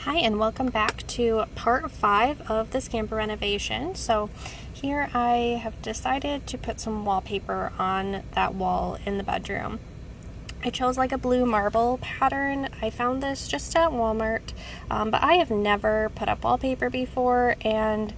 Hi, and welcome back to part 5 of this camper renovation. So here I have decided to put some wallpaper on that wall in the bedroom. I chose like a blue marble pattern. I found this just at Walmart, but I have never put up wallpaper before, and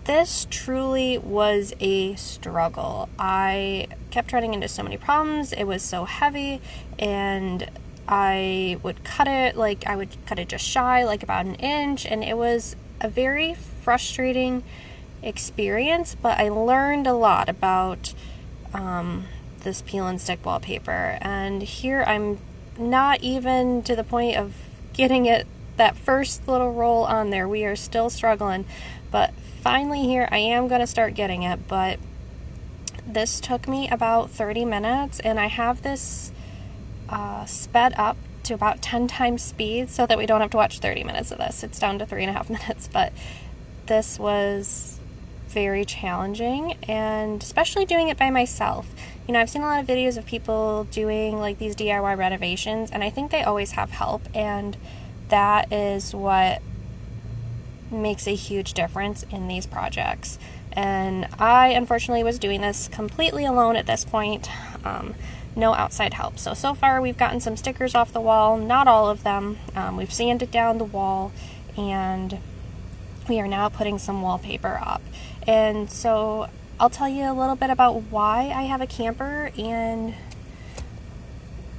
this truly was a struggle. I kept running into so many problems. It was so heavy, and I would cut it, I would cut it just shy, like about an inch, and it was a very frustrating experience, but I learned a lot about this peel and stick wallpaper, and here I'm not even to the point of getting it, that first little roll on there. We are still struggling, but finally here I am going to start getting it, but this took me about 30 minutes, and I have this sped up to about 10 times speed so that we don't have to watch 30 minutes of this. It's down to 3.5 minutes, but this was very challenging, and especially doing it by myself. You know, I've seen a lot of videos of people doing like these DIY renovations, and I think they always have help, and that is what makes a huge difference in these projects. And I unfortunately was doing this completely alone at this point. No outside help. So far we've gotten some stickers off the wall, not all of them. We've sanded down the wall, and we are now putting some wallpaper up. And so I'll tell you a little bit about why I have a camper and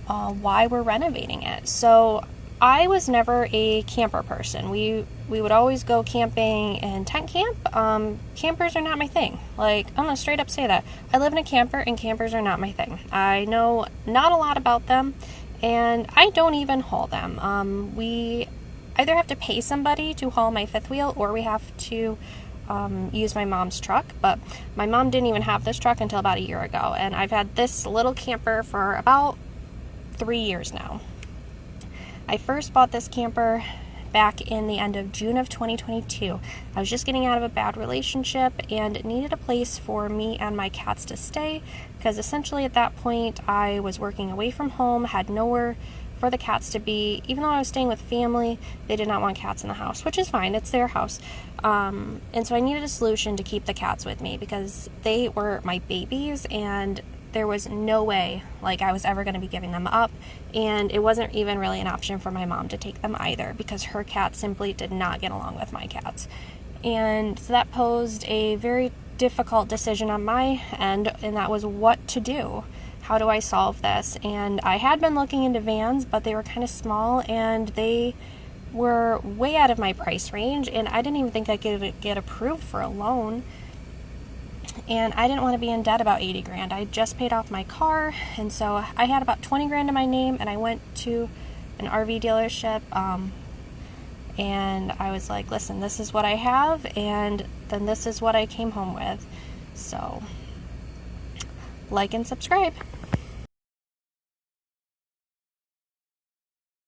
why we're renovating it. So I was never a camper person. We would always go camping and tent camp. Campers are not my thing. Like, I'm gonna straight up say that. I live in a camper, and campers are not my thing. I know not a lot about them, and I don't even haul them. We either have to pay somebody to haul my fifth wheel, or we have to use my mom's truck. But my mom didn't even have this truck until about a year ago, and I've had this little camper for about 3 years now. I first bought this camper back in the end of June of 2022. I was just getting out of a bad relationship and needed a place for me and my cats to stay, because essentially at that point I was working away from home, had nowhere for the cats to be. Even though I was staying with family, they did not want cats in the house, which is fine, it's their house. And so I needed a solution to keep the cats with me, because they were my babies, and there was no way like I was ever going to be giving them up, and it wasn't even really an option for my mom to take them either, because her cats simply did not get along with my cats. And so that posed a very difficult decision on my end, and that was what to do. How do I solve this? And I had been looking into vans, but they were kind of small, and they were way out of my price range, and I didn't even think I could get approved for a loan. And I didn't want to be in debt about 80 grand. I just paid off my car, and so I had about 20 grand in my name, and I went to an RV dealership, and I was like, listen, this is what I have, and then this is what I came home with. So, like and subscribe.